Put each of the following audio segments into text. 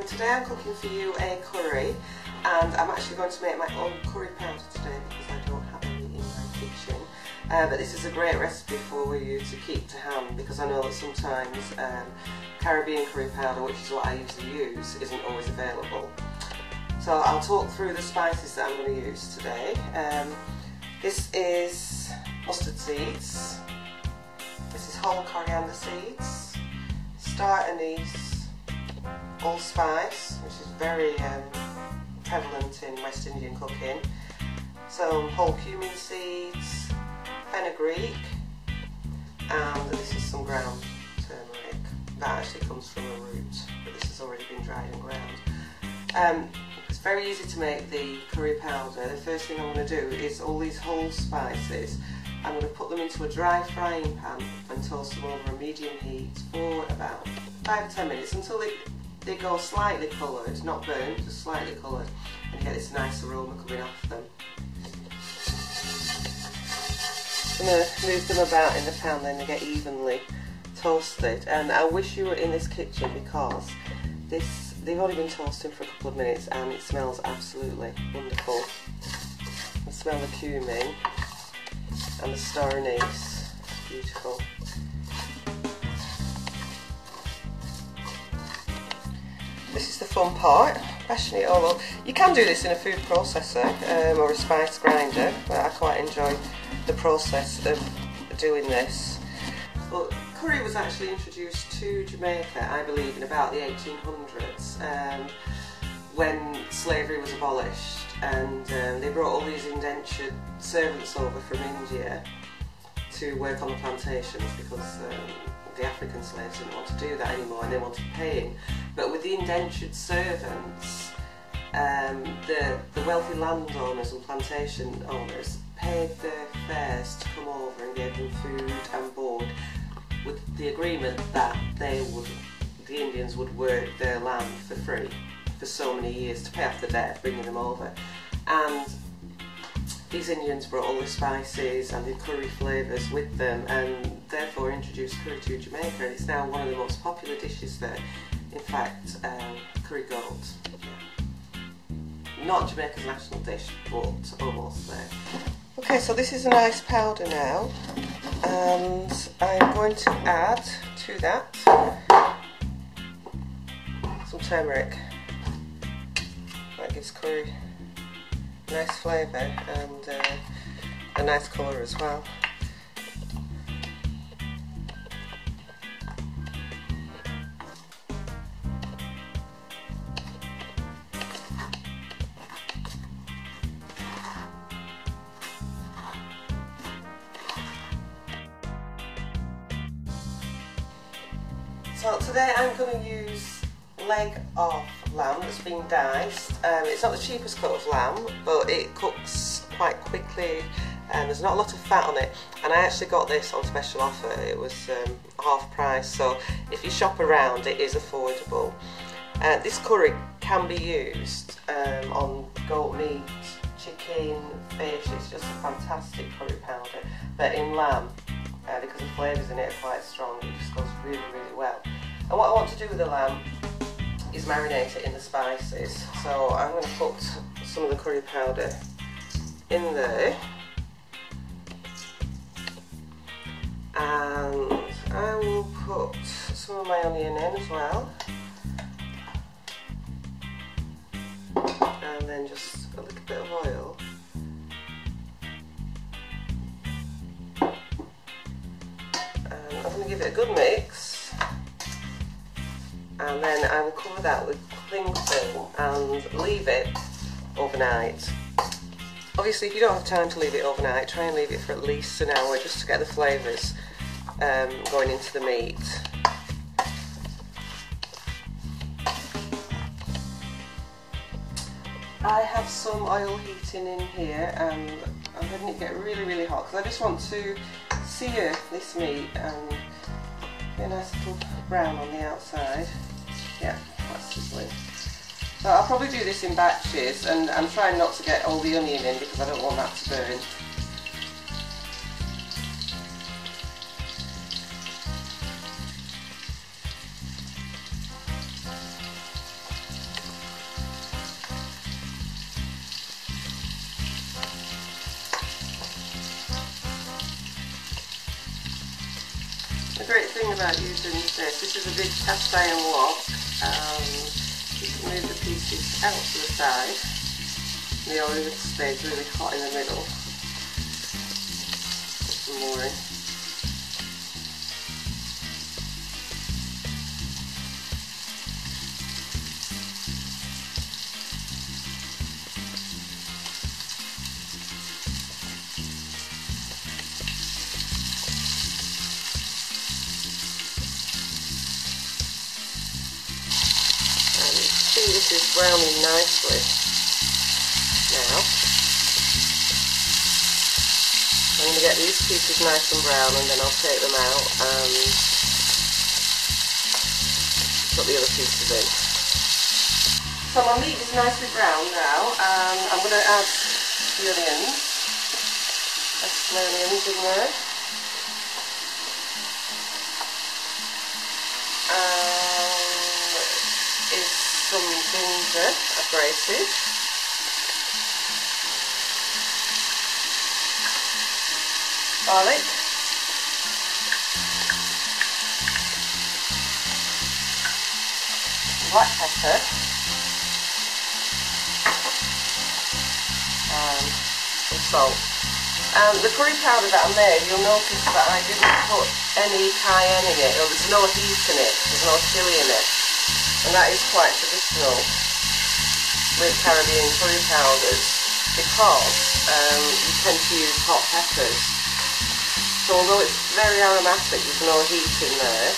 Today I'm cooking for you a curry, and I'm actually going to make my own curry powder today because I don't have any in my kitchen. But this is a great recipe for you to keep to hand, because I know that sometimes Caribbean curry powder, which is what I usually use, isn't always available. So I'll talk through the spices that I'm going to use today. This is mustard seeds, this is whole coriander seeds, star anise, allspice, which is very prevalent in West Indian cooking, some whole cumin seeds, fenugreek, and this is some ground turmeric. That actually comes from a root, but this has already been dried and ground. It's very easy to make the curry powder. The first thing I'm going to do is all these whole spices, I'm going to put them into a dry frying pan and toast them over a medium heat for about 5 to 10 minutes until they go slightly coloured, not burnt, just slightly coloured, and you get this nice aroma coming off them. I'm going to move them about in the pan, then they get evenly toasted. And I wish you were in this kitchen, because they've only been toasting for a couple of minutes and it smells absolutely wonderful. I smell the cumin and the star anise. It's beautiful. This is the fun part, bashing it all up. You can do this in a food processor or a spice grinder, but I quite enjoy the process of doing this. But curry was actually introduced to Jamaica, I believe, in about the 1800s, when slavery was abolished, and they brought all these indentured servants over from India to work on the plantations, because the African slaves didn't want to do that anymore and they wanted paying. But with the indentured servants, the wealthy landowners and plantation owners paid their fares to come over and gave them food and board, with the agreement that the Indians would work their land for free for so many years to pay off the debt, bringing them over. And these Indians brought all the spices and the curry flavours with them, and therefore introduced curry to Jamaica, and it's now one of the most popular dishes there. In fact, curry goat. Yeah. Not Jamaica's national dish, but almost there. Okay, so this is a nice powder now, and I'm going to add to that some turmeric. That gives curry a nice flavour and a nice colour as well. So today I'm going to use leg of lamb that's been diced. It's not the cheapest cut of lamb, but it cooks quite quickly and there's not a lot of fat on it, and I actually got this on special offer. It was half price, so if you shop around it is affordable. This curry can be used on goat meat, chicken, fish. It's just a fantastic curry powder, but in lamb, because the flavours in it are quite strong, it just goes really, really well. And what I want to do with the lamb is marinate it in the spices. So I'm going to put some of the curry powder in there, and I will put some of my onion in as well, and then just a little bit of oil. And I'm going to give it a good mix, and then I will cover that with cling film and leave it overnight. Obviously, if you don't have time to leave it overnight, try and leave it for at least an hour, just to get the flavours going into the meat. I have some oil heating in here, and I'm letting it get really, really hot, because I just want to sear this meat and get a nice little brown on the outside. Yeah, that's sizzling. So I'll probably do this in batches, and I'm trying not to get all the onion in because I don't want that to burn. The great thing about using this is a big cast iron wok. You can move the pieces out to the side. The oil stays really hot in the middle. Put some more in. This is browning nicely now. I'm going to get these pieces nice and brown, and then I'll take them out and put the other pieces in. So my meat is nicely brown now, and I'm going to add the onions. That's my onions in there. Some ginger I've grated, garlic, black pepper, and some salt. The curry powder that I made, you'll notice that I didn't put any cayenne in it, or there's no heat in it, there's no chilli in it. And that is quite traditional with Caribbean curry powders because you tend to use hot peppers. So although it's very aromatic, there's no heat in there.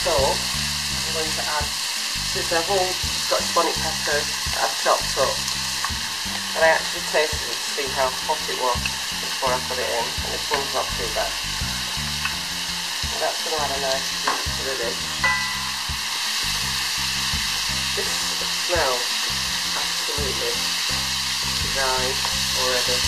So I'm going to add, this is a whole Scotch bonnet pepper that I've chopped up. And I actually tasted it to see how hot it was before I put it in, and this one's not too bad. And that's going to add a nice heat to the dish. This smells absolutely divine already.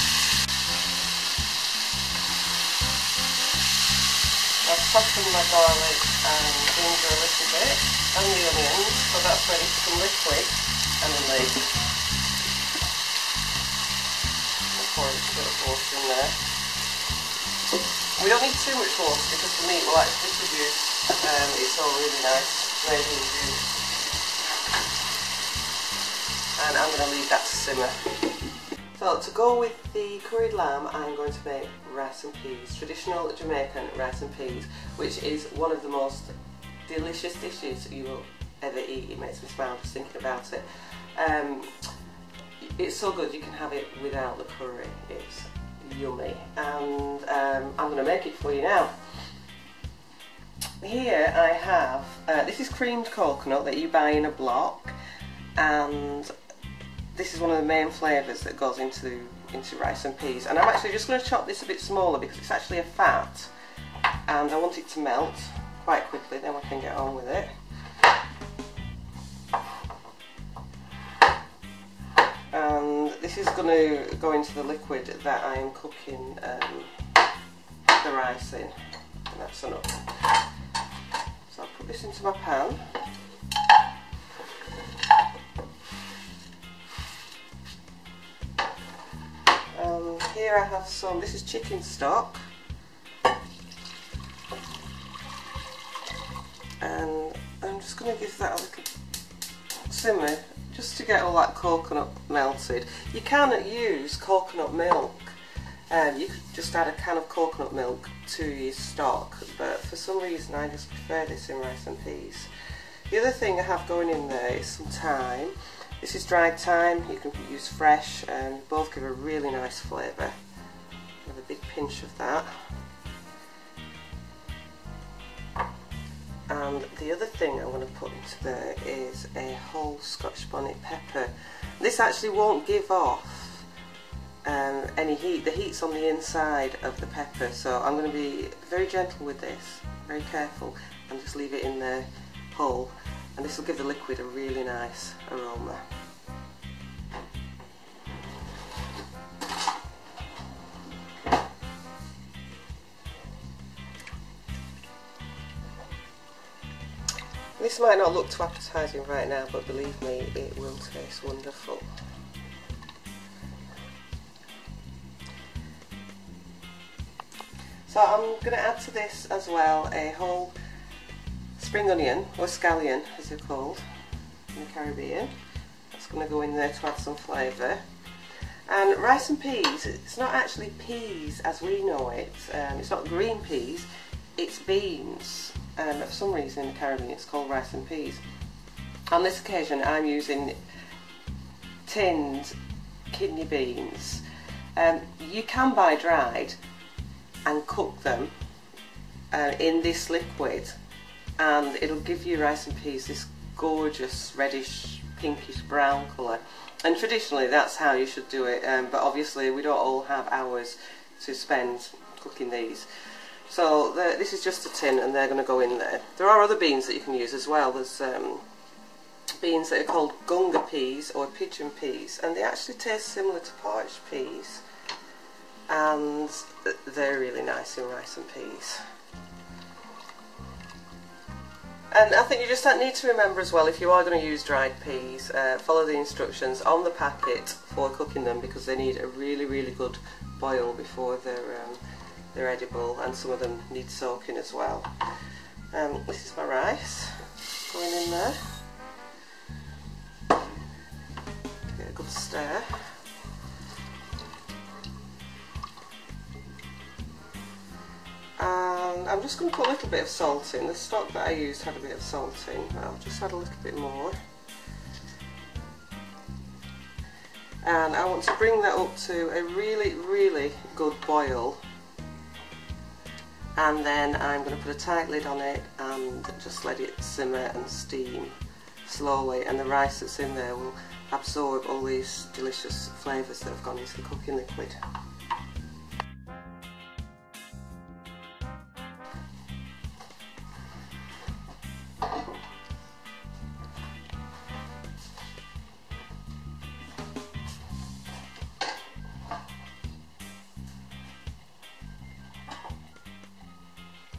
I've softened my garlic and ginger a little bit, and the onions, so that's ready for some liquid and a lid. I'll pour a little bit of water in there. We don't need too much water because the meat will actually produce its own really nice gravy juice. And I'm going to leave that to simmer. So to go with the curried lamb, I'm going to make rice and peas, traditional Jamaican rice and peas, which is one of the most delicious dishes you will ever eat. It makes me smile just thinking about it. It's so good you can have it without the curry. It's yummy, and I'm going to make it for you now. Here I have, this is creamed coconut that you buy in a block, and this is one of the main flavours that goes into rice and peas. And I'm actually just going to chop this a bit smaller because it's actually a fat, and I want it to melt quite quickly, then we can get on with it. And this is going to go into the liquid that I am cooking the rice in, and that's enough. So I'll put this into my pan. Here I have some, this is chicken stock, and I'm just going to give that a little simmer just to get all that coconut melted. You can use coconut milk, you could just add a can of coconut milk to your stock, but for some reason I just prefer this in rice and peas. The other thing I have going in there is some thyme. This is dried thyme, you can use fresh, and both give a really nice flavour. Have a big pinch of that. And the other thing I'm going to put into there is a whole Scotch bonnet pepper. This actually won't give off any heat. The heat's on the inside of the pepper, so I'm going to be very gentle with this, very careful, and just leave it in there whole. And this will give the liquid a really nice aroma. This might not look too appetising right now, but believe me, it will taste wonderful. So I'm going to add to this as well a whole spring onion, or scallion as they're called in the Caribbean. That's going to go in there to add some flavour. And rice and peas, it's not actually peas as we know it, it's not green peas, it's beans. For some reason in the Caribbean it's called rice and peas. On this occasion I'm using tinned kidney beans. You can buy dried and cook them in this liquid, and it'll give you rice and peas this gorgeous reddish pinkish brown colour, and traditionally that's how you should do it, but obviously we don't all have hours to spend cooking these. So this is just a tin and they're going to go in there. There are other beans that you can use as well. There's beans that are called gunga peas or pigeon peas, and they actually taste similar to parched peas, and they're really nice in rice and peas. And I think you just need to remember as well, if you are going to use dried peas, follow the instructions on the packet for cooking them, because they need a really good boil before they're edible, and some of them need soaking as well. This is my rice going in there. Give it a good stir. And I'm just going to put a little bit of salt in. The stock that I used had a bit of salt in, but I'll just add a little bit more. And I want to bring that up to a really good boil, and then I'm going to put a tight lid on it and just let it simmer and steam slowly, and the rice that's in there will absorb all these delicious flavours that have gone into the cooking liquid.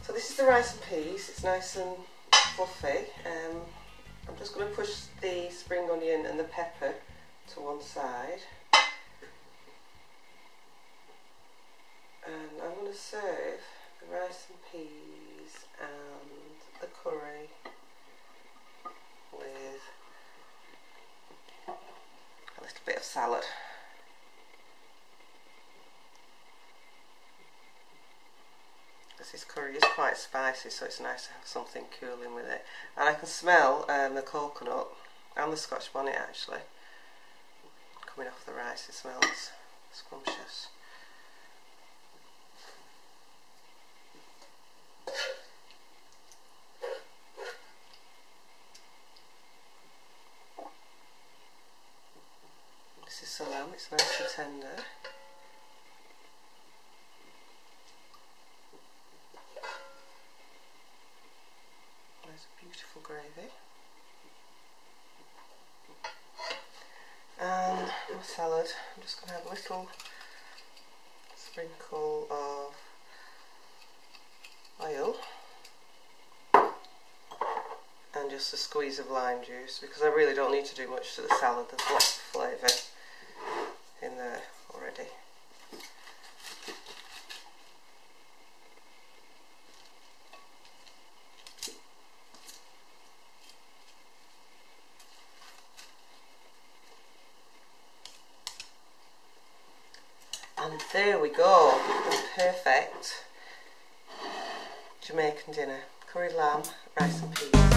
So this is the rice and peas. It's nice and fluffy. I'm just going to push the spring onion and the pepper to one side, and I'm going to serve the rice and peas and the curry with a little bit of salad. This curry is quite spicy, so it's nice to have something cooling with it. And I can smell the coconut and the Scotch bonnet actually coming off the rice. It smells scrumptious. This is the lamb, it's nice and tender. Beautiful gravy, and my salad. I'm just going to have a little sprinkle of oil and just a squeeze of lime juice, because I really don't need to do much to the salad. There's lots of flavour in there already. And there we go, the perfect Jamaican dinner. Curried lamb, rice and peas.